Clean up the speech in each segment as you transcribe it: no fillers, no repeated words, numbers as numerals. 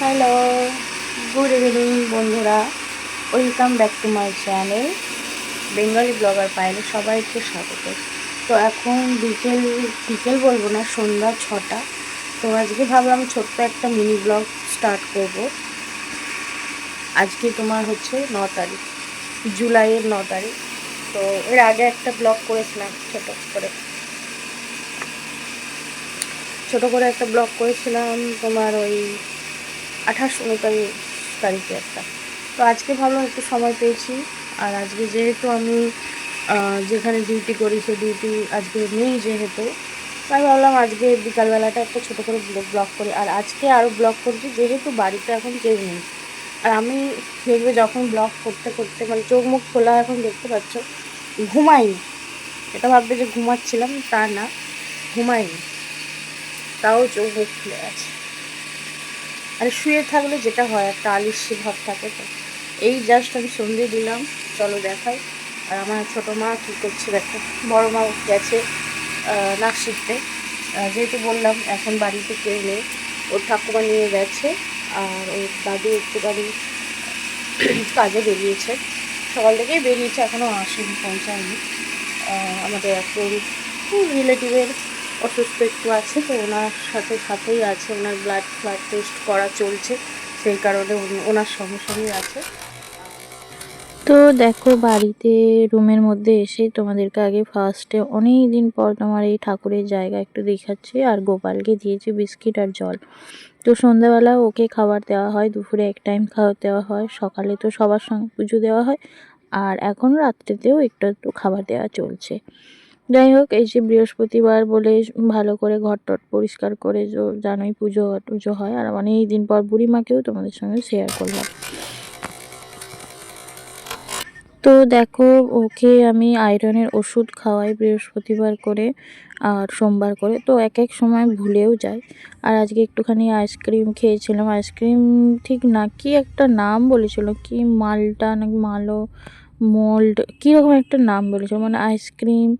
Hello, good evening বন্ধুরা। Welcome back to my channel Bengali blogger পায়েলে সবাইকে স্বাগত। তো এখন বিকেল বিকেল বলবো না, সন্ধ্যা 6টা। তো আজকে ভাবলাম ছোট্ট একটা মিনি ব্লগ স্টার্ট করব। আজকে তোমার হচ্ছে 9 তারিখ, জুলাইয়ের 9 তারিখ। তো এর আগে একটা ব্লগ করেছিলাম, ছোট করে একটা ব্লগ করেছিলাম তোমার ওই 28-29 তারিখে একটা। তো আজকে ভাবলাম একটু সময় পেয়েছি, আর আজকে যেহেতু আমি যেখানে ডিউটি করি সেই ডিউটি আজকে নেই যেহেতু, তাই ভাবলাম আজকে বিকালবেলাটা একটা ছোটো করে ব্লগ করি। আর আজকে আরও ব্লগ করছি যেহেতু বাড়িতে এখন কেউ নেই। আর আমি দেখবে যখন ব্লগ করতে করতে মানে চোখ মুখ খোলা এখন দেখতে পাচ্ছ ঘুমাইনি। এটা ভাববে যে ঘুমাচ্ছিলাম, তা না, ঘুমাইনি, তাও চোখ মুখ খুলে আছে। আর শুয়ে থাকলে যেটা হয় একটা আলিস্যি ভাব থাকে। তো এই জাস্ট আমি সন্ধে দিলাম, চলো দেখাই। আর আমার ছোটো মা কী করছে দেখো, বড়ো মা গেছে নাচ শিখতে। যেহেতু বললাম এখন বাড়িতে কেউ নেই, ওর ঠাকুমা নিয়ে গেছে। আর ওর দাদু একটুখানি কাজে বেরিয়েছে, সকাল থেকেই বেরিয়েছে, এখনও আসেনি, পৌঁছায়নি। আমাদের একজন রিলেটিভের অসুস্থ একটু আছে, তো ওনার সাথেই আছে, ওনার ব্লাড টেস্ট করা চলছে, সেই কারণে ওনার সঙ্গে সঙ্গেই আছে। তো দেখো বাড়িতে রুমের মধ্যে এসে তোমাদেরকে আগে ফার্স্টে অনেক দিন পর তোমার এই ঠাকুরের জায়গা একটু দেখাচ্ছি। আর গোপালকে দিয়েছি বিস্কিট আর জল। তো সন্ধ্যাবেলা ওকে খাবার দেওয়া হয়, দুপুরে এক টাইম খাবার দেওয়া হয়, সকালে তো সবার সঙ্গে পুজো দেওয়া হয়, আর এখন রাত্রেতেও একটু একটু খাবার দেওয়া চলছে। যাই হোক, এই যে বৃহস্পতিবার বলে ভালো করে ঘর টট পরিষ্কার করে জানোই পুজো টুজো হয়। আর অনেক দিন পর বুড়িমাকেও তোমাদের সঙ্গে শেয়ার করলাম। তো দেখো ওকে আমি আয়রনের ওষুধ খাওয়াই বৃহস্পতিবার করে আর সোমবার করে, তো এক এক সময় ভুলেও যাই। আর আজকে একটুখানি আইসক্রিম খেয়েছিলাম, আইসক্রিম ঠিক না, কি একটা নাম বলেছিল, কি মালটা নাকি মালো মোল্ড কীরকম একটা নাম বলেছিল, মানে আইসক্রিম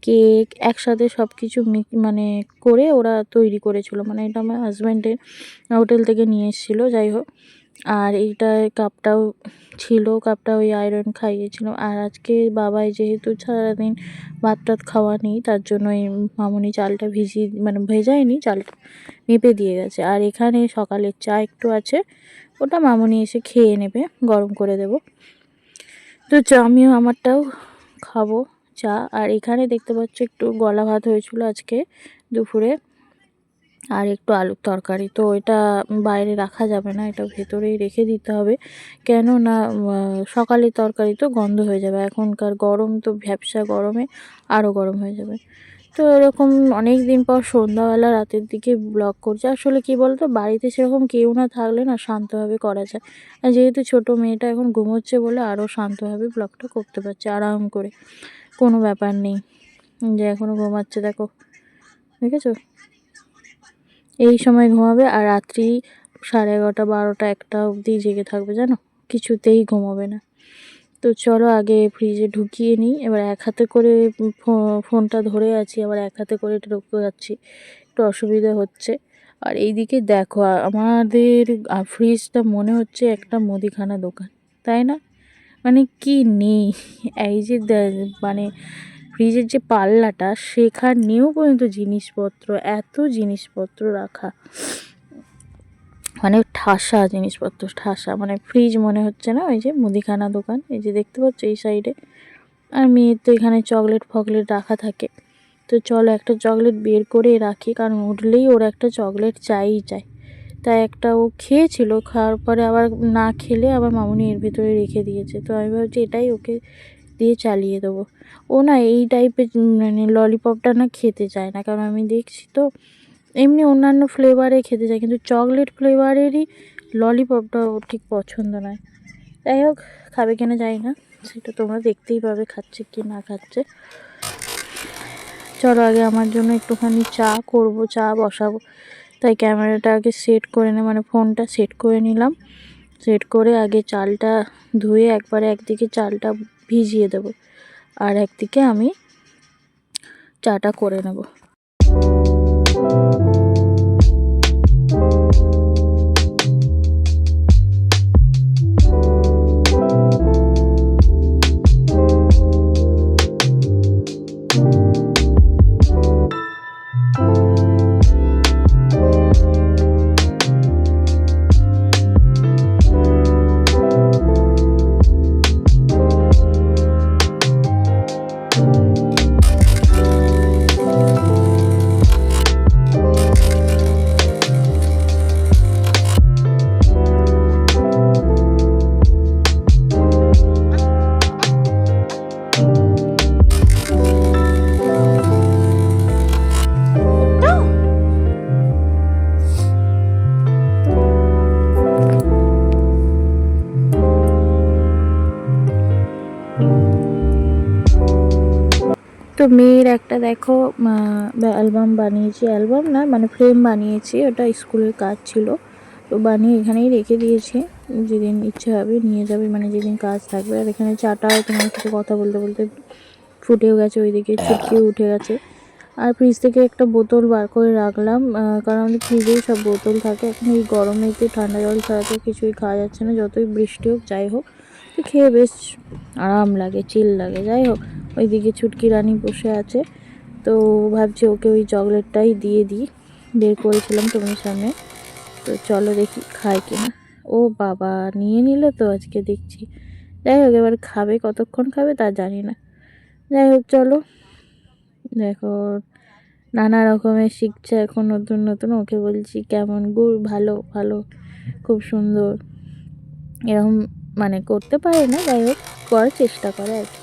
কেক একসাথে সব কিছু মানে করে ওরা তৈরি করেছিল, মানে এটা আমার হাজব্যান্ডের হোটেল থেকে নিয়ে এসেছিলো। যাই হোক, আর এইটা কাপটাও ছিল, কাপটা ওই আয়রন খাইয়েছিল। আর আজকে বাবাই যেহেতু সারাদিন ভাত টাত খাওয়া নেই, তার জন্য এই মামুনি চালটা মানে ভেজায়নি, চালটা মেপে দিয়ে গেছে। আর এখানে সকালের চা একটু আছে, ওটা মামুনি এসে খেয়ে নেবে, গরম করে দেব। তো আমিও আমারটাও খাবো চা। আর এখানে দেখতে পাচ্ছ একটু গলা ভাত হয়েছিল আজকে দুপুরে, আর একটু আলুর তরকারি। তো এটা বাইরে রাখা যাবে না, এটা ভেতরেই রেখে দিতে হবে, কেন না সকালের তরকারি তো গন্ধ হয়ে যাবে, এখনকার গরম তো ভ্যাপসা গরমে আরও গরম হয়ে যাবে। তো এরকম অনেক দিন পর সন্ধ্যাবেলা রাতের দিকে ব্লগ করছে। আসলে কি বলতো, বাড়িতে সেরকম কেউ না থাকলে না শান্তভাবে করা যায়। আর যেহেতু ছোটো মেয়েটা এখন ঘুমোচ্ছে বলে আরও শান্তভাবে ব্লগটা করতে পারছে আরাম করে, কোনো ব্যাপার নেই। যে এখনও ঘুমাচ্ছে দেখো, দেখেছো, এই সময় ঘুমাবে। আর রাত্রি 11:30 12টা 1টা অবধি জেগে থাকবে, জানো, কিছুতেই ঘুমাবে না। তো চলো আগে ফ্রিজে ঢুকিয়ে নিই। এবার এক হাতে করে ফোনটা ধরে আছি, আবার এক হাতে করে ঢুকতে যাচ্ছি, একটু অসুবিধা হচ্ছে। আর এইদিকে দেখো আমাদের ফ্রিজটা মনে হচ্ছে একটা মুদিখানা দোকান, তাই না? মানে কি নেই, এই যে মানে ফ্রিজের যে পাল্লাটা সেখানেও পর্যন্ত জিনিসপত্র, এত জিনিসপত্র রাখা, মানে ঠাসা জিনিসপত্র, ঠাসা, মানে ফ্রিজ মনে হচ্ছে না, ওই যে মুদিখানা দোকান, এই যে দেখতে পাচ্ছ এই সাইডে। আর মেয়ের তো এখানে চকলেট ফকলেট রাখা থাকে। তো চলো একটা চকলেট বের করে রাখি, কারণ উঠলেই ওর একটা চকলেট চাইই চাই। তাই একটা ও খেয়েছিল, খাওয়ার পরে আবার না খেলে আবার মামুনি এর ভিতরে রেখে দিয়েছে। তো আমি ভাবছি এটাই ওকে দিয়ে চালিয়ে দেবো। ও না এই টাইপের মানে ললিপপটা না খেতে চায় না, কারণ আমি দেখছি তো এমনি অন্যান্য ফ্লেভারে খেতে চায়, কিন্তু চকলেট ফ্লেভারেরই ললিপপটা ওর ঠিক পছন্দ নয়। যাই হোক, খাবে কিনা যাই না, সেটা তোমরা দেখতেই পাবে খাচ্ছে কি না খাচ্ছে। চলো আগে আমার জন্য একটুখানি চা করব, চা বসাবো। তাই ক্যামেরাটা আগে সেট করে মানে ফোনটা সেট করে নিলাম। সেট করে আগে চালটা ধুয়ে একবারে একদিকে চালটা ভিজিয়ে দেব, আর একদিকে আমি চাটা করে নেব। মেয়ের একটা দেখো অ্যালবাম বানিয়েছি, অ্যালবাম না মানে ফ্রেম বানিয়েছি, ওটা স্কুলের কাজ ছিল, তো বানিয়ে এখানেই রেখে দিয়েছি। যেদিন ইচ্ছে হবে নিয়ে যাবে, মানে যেদিন কাজ থাকবে। আর এখানে চাটাও তোমার সাথে কথা বলতে বলতে ফুটেও গেছে, ওইদিকে ছিটকেও উঠে গেছে। আর ফ্রিজ থেকে একটা বোতল বার করে রাখলাম, কারণ আমাদের ফ্রিজেই সব বোতল থাকে। এখন এই গরমেতে ঠান্ডা জল ছাড়া তো কিছুই খাওয়া যাচ্ছে না, যতই বৃষ্টি হোক যাই হোক, তো খেয়ে বেশ আরাম লাগে, চিল লাগে। যাই হোক, ওইদিকে ছুটকি রানী বসে আছে, তো ভাবছি ওকে ওই চকলেটটাই দিয়ে দিই, বের করেছিলাম তোমাদের সামনে। তো চলো দেখি খায় কিনা। ও বাবা, নিয়ে নিল তো আজকে দেখছি। যাই হোক, এবার খাবে, কতক্ষণ খাবে তা জানি না। যাই হোক চলো, দেখো নানা রকমের শিখছে এখন নতুন নতুন। ওকে বলছি কেমন গুড়, ভালো ভালো, খুব সুন্দর, এরকম মানে করতে পারে না, যাই হোক করার চেষ্টা করে আর কি।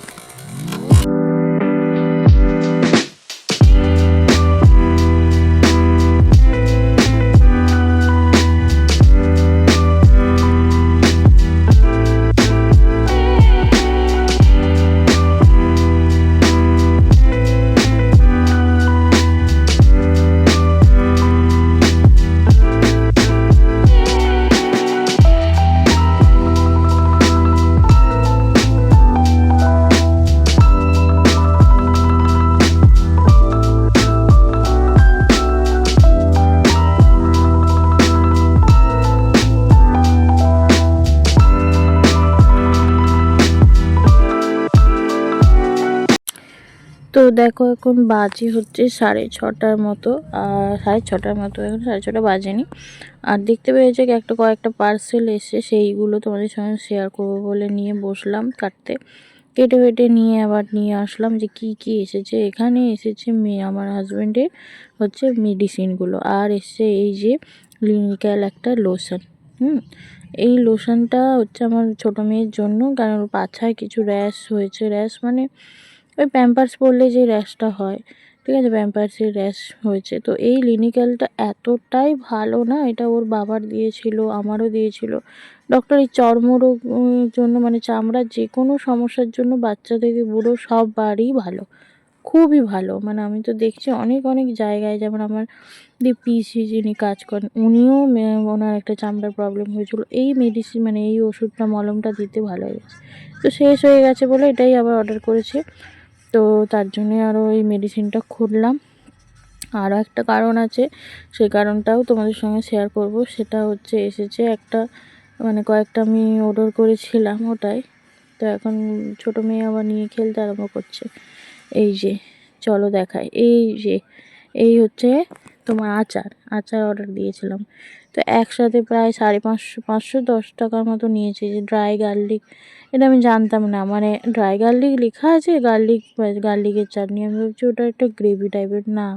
তো দেখো এখন বাজে হচ্ছে 6:30 মতো, আর 6:30 মতো, এখন 6:30 বাজেনি। আর দেখতে পেয়েছে একটা কয়েকটা পার্সেল এসে, সেইগুলো তোমাদের সঙ্গে শেয়ার করবো বলে নিয়ে বসলাম কাটতে। কেটে কেটে নিয়ে আবার নিয়ে আসলাম যে কি কি এসেছে। এখানে এসেছে আমার হাজব্যান্ডের হচ্ছে মেডিসিনগুলো, আর এসছে এই যে ক্লিনিক্যাল একটা লোশন। এই লোশনটা হচ্ছে আমার ছোটো মেয়ের জন্য, কারণ ওর পাছায় কিছু র্যাশ হয়েছে। র্যাশ মানে ওই প্যাম্পার্স পরলে যে র্যাশটা হয়, ঠিক আছে, প্যাম্পার্সের র্যাশ হয়েছে। তো এই ক্লিনিক্যালটা এতটাই ভালো না, এটা ওর বাবার দিয়েছিল, আমারও দিয়েছিল ডক্টর। এই চর্মরোগ জন্য, মানে চামড়ার যে কোনো সমস্যার জন্য, বাচ্চা থেকে বুড়ো সববারই ভালো, খুবই ভালো। মানে আমি তো দেখছি অনেক অনেক জায়গায়, যেমন আমার পিসি যিনি কাজ করেন, উনিও ওনার একটা চামড়ার প্রবলেম হয়েছিল, এই মেডিসিন মানে এই ওষুধটা মলমটা দিতে ভালো হয়ে গেছে। তো শেষ হয়ে গেছে বলে এটাই আবার অর্ডার করেছে, তো তার জন্যে আরও এই মেডিসিনটা খুললাম। আরও একটা কারণ আছে, সেই কারণটাও তোমাদের সঙ্গে শেয়ার করব। সেটা হচ্ছে এসেছে একটা, মানে কয়েকটা আমি অর্ডার করেছিলাম ওটাই। তো এখন ছোটো মেয়ে আবার নিয়ে খেলতে আরম্ভ করছে। এই যে চলো দেখাই, এই যে এই হচ্ছে তোমার আচার অর্ডার দিয়েছিলাম। তো একসাথে প্রায় 550 টাকার মতো নিয়েছে। যে ড্রাই গার্লিক, এটা আমি জানতাম না, মানে ড্রাই গার্লিক লেখা আছে, গার্লিকের চাটনি, আমি ভাবছি ওটা একটা গ্রেভি টাইপের, না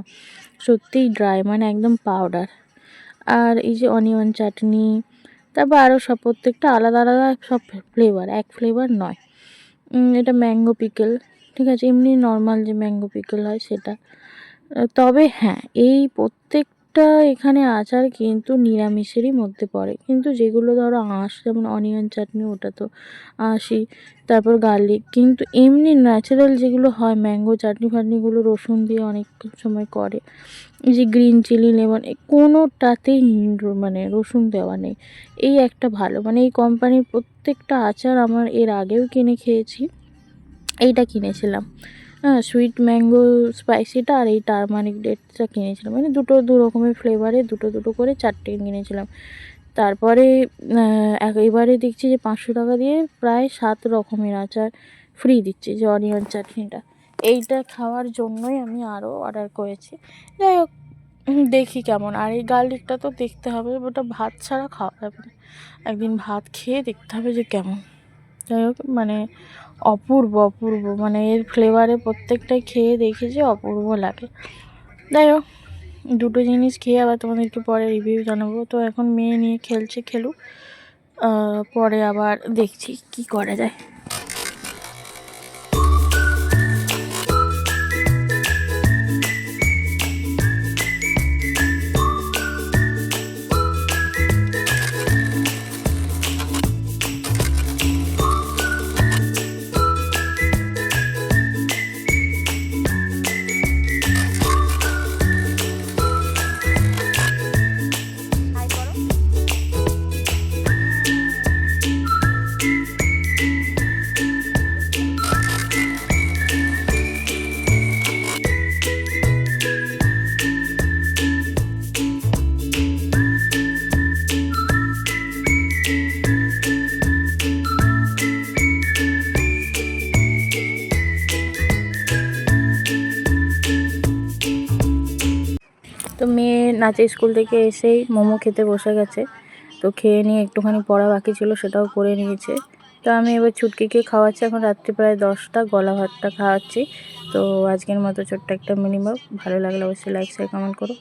সত্যিই ড্রাই, মানে একদম পাউডার। আর এই যে অনিয়ন চাটনি, তারপর আরও সব প্রত্যেকটা আলাদা আলাদা সব ফ্লেভার, এক ফ্লেভার নয়। এটা ম্যাঙ্গো পিকেল, ঠিক আছে, এমনি নর্মাল যে ম্যাঙ্গো পিকেল হয় সেটা। তবে হ্যাঁ, এই প্রত্যেকটা এখানে আচার কিন্তু নিরামিষেরই মধ্যে পড়ে, কিন্তু যেগুলো ধরো আঁশ, যেমন অনিয়ন চাটনি ওটা তো আঁশই, তারপর গার্লিক, কিন্তু এমনি ন্যাচারাল যেগুলো হয় ম্যাঙ্গো চাটনি ফাটনিগুলো রসুন দিয়ে অনেক সময় করে। এই যে গ্রিন চিলি, লেমন, কোনোটাতেই মানে রসুন দেওয়া নেই। এই একটা ভালো, মানে এই কোম্পানির প্রত্যেকটা আচার আমার এর আগেও কিনে খেয়েছি। এইটা কিনেছিলাম, হ্যাঁ, সুইট ম্যাঙ্গো স্পাইসিটা, আর এই টারমারিক ডেটটা কিনেছিলাম, মানে দু রকমের ফ্লেভারে দুটো করে 4টে কিনেছিলাম। তারপরে এবারে দেখছি যে 500 টাকা দিয়ে প্রায় 7 রকমের আচার ফ্রি দিচ্ছে, যে অনিয়ন চাটনিটা। এইটা খাওয়ার জন্যই আমি আরও অর্ডার করেছি। যাই হোক, দেখি কেমন। আর এই গার্লিকটা তো দেখতে হবে, ওটা ভাত ছাড়া খাওয়া যাবে না, একদিন ভাত খেয়ে দেখতে হবে যে কেমন। যাই হোক, মানে অপূর্ব অপূর্ব, মানে এর ফ্লেভারে প্রত্যেকটাই খেয়ে দেখি যে অপূর্ব লাগে। যাই হোক, দুটো জিনিস খেয়ে আবার তোমাদেরকে পরে রিভিউ জানাবো। তো এখন মেয়ে নিয়ে খেলছে, খেলুক, পরে আবার দেখছি কি করা যায়। তো মেয়ে নাচে স্কুল থেকে এসেই মোমো খেতে বসে গেছে। তো খেয়ে নিয়ে একটুখানি পড়া বাকি ছিল, সেটাও করে নিয়েছে। তো আমি এবার ছুটকিকে খাওয়াচ্ছি। এখন রাত্রি প্রায় 10টা, গলা ভাতটা খাওয়াচ্ছি। তো আজকের মতো ছোট্ট একটা মিনি ব্লগ। ভালো লাগলে অবশ্যই লাইক শেয়ার কমেন্ট করো।